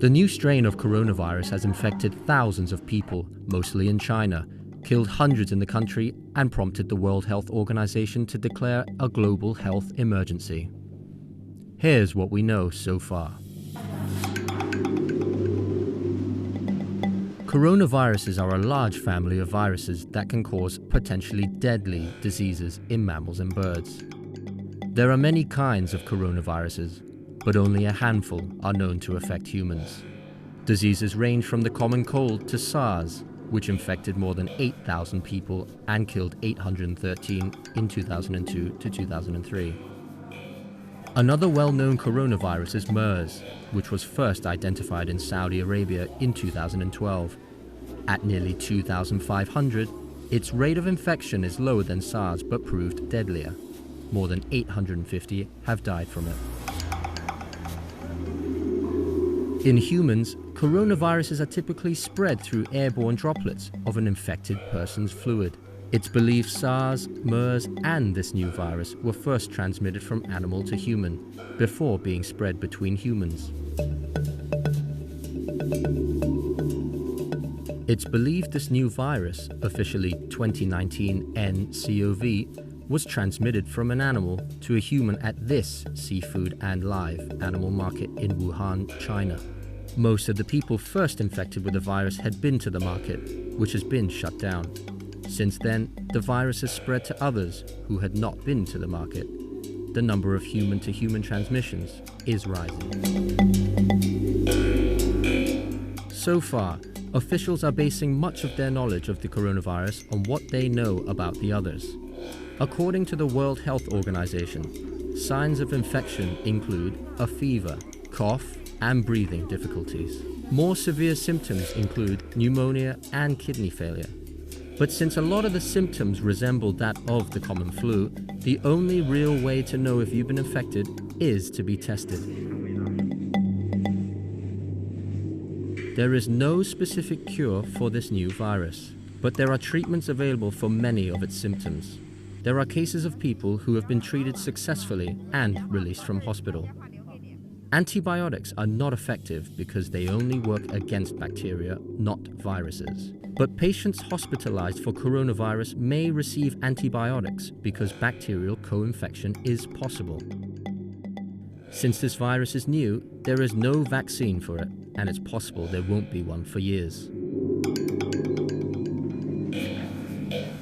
The new strain of coronavirus has infected thousands of people, mostly in China, killed hundreds in the country, and prompted the World Health Organization to declare a global health emergency. Here's what we know so far. Coronaviruses are a large family of viruses that can cause potentially deadly diseases in mammals and birds. There are many kinds of coronaviruses, but only a handful are known to affect humans. Diseases range from the common cold to SARS, which infected more than 8,000 people and killed 813 in 2002 to 2003. Another well-known coronavirus is MERS, which was first identified in Saudi Arabia in 2012. At nearly 2,500, its rate of infection is lower than SARS but proved deadlier. More than 850 have died from it. In humans, coronaviruses are typically spread through airborne droplets of an infected person's fluid. It's believed SARS, MERS, and this new virus were first transmitted from animal to human, before being spread between humans. It's believed this new virus, officially 2019 nCoV, was transmitted from an animal to a human at this seafood and live animal market in Wuhan, China. Most of the people first infected with the virus had been to the market, which has been shut down. Since then, the virus has spread to others who had not been to the market. The number of human-to-human transmissions is rising. So far, officials are basing much of their knowledge of the coronavirus on what they know about the others. According to the World Health Organization, signs of infection include a fever, cough, and breathing difficulties. More severe symptoms include pneumonia and kidney failure. But since a lot of the symptoms resemble that of the common flu, the only real way to know if you've been infected is to be tested. There is no specific cure for this new virus, but there are treatments available for many of its symptoms. There are cases of people who have been treated successfully and released from hospital. Antibiotics are not effective because they only work against bacteria, not viruses. But patients hospitalized for coronavirus may receive antibiotics because bacterial co-infection is possible. Since this virus is new, there is no vaccine for it, and it's possible there won't be one for years.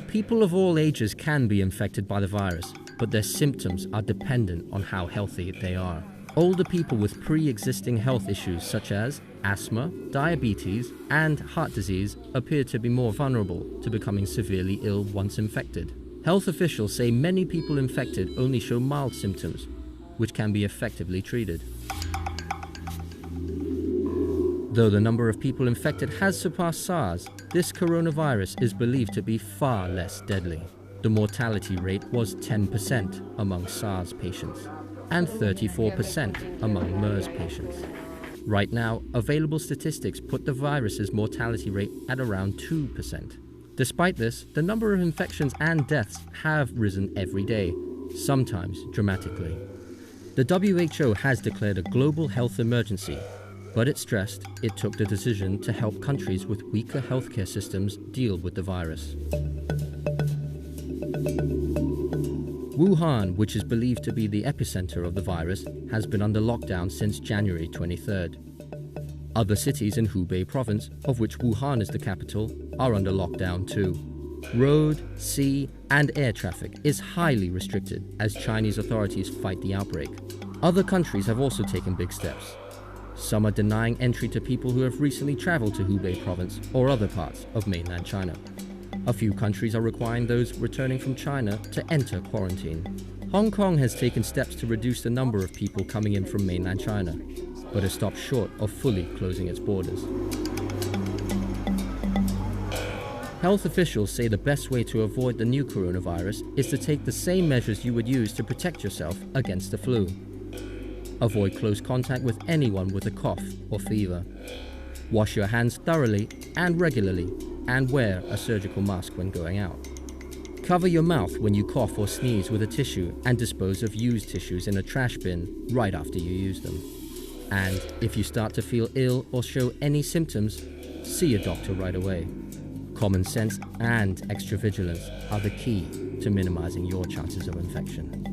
People of all ages can be infected by the virus, but their symptoms are dependent on how healthy they are. Older people with pre-existing health issues such as asthma, diabetes, and heart disease appear to be more vulnerable to becoming severely ill once infected. Health officials say many people infected only show mild symptoms, which can be effectively treated. Though the number of people infected has surpassed SARS, this coronavirus is believed to be far less deadly. The mortality rate was 10% among SARS patients and 34% among MERS patients. Right now, available statistics put the virus's mortality rate at around 2%. Despite this, the number of infections and deaths have risen every day, sometimes dramatically. The WHO has declared a global health emergency, but it stressed it took the decision to help countries with weaker healthcare systems deal with the virus. Wuhan, which is believed to be the epicenter of the virus, has been under lockdown since January 23rd. Other cities in Hubei province, of which Wuhan is the capital, are under lockdown too. Road, sea, and air traffic is highly restricted as Chinese authorities fight the outbreak. Other countries have also taken big steps. Some are denying entry to people who have recently traveled to Hubei province or other parts of mainland China. A few countries are requiring those returning from China to enter quarantine. Hong Kong has taken steps to reduce the number of people coming in from mainland China, but has stopped short of fully closing its borders. Health officials say the best way to avoid the new coronavirus is to take the same measures you would use to protect yourself against the flu. Avoid close contact with anyone with a cough or fever. Wash your hands thoroughly and regularly, and wear a surgical mask when going out. Cover your mouth when you cough or sneeze with a tissue and dispose of used tissues in a trash bin right after you use them. And if you start to feel ill or show any symptoms, see a doctor right away. Common sense and extra vigilance are the key to minimizing your chances of infection.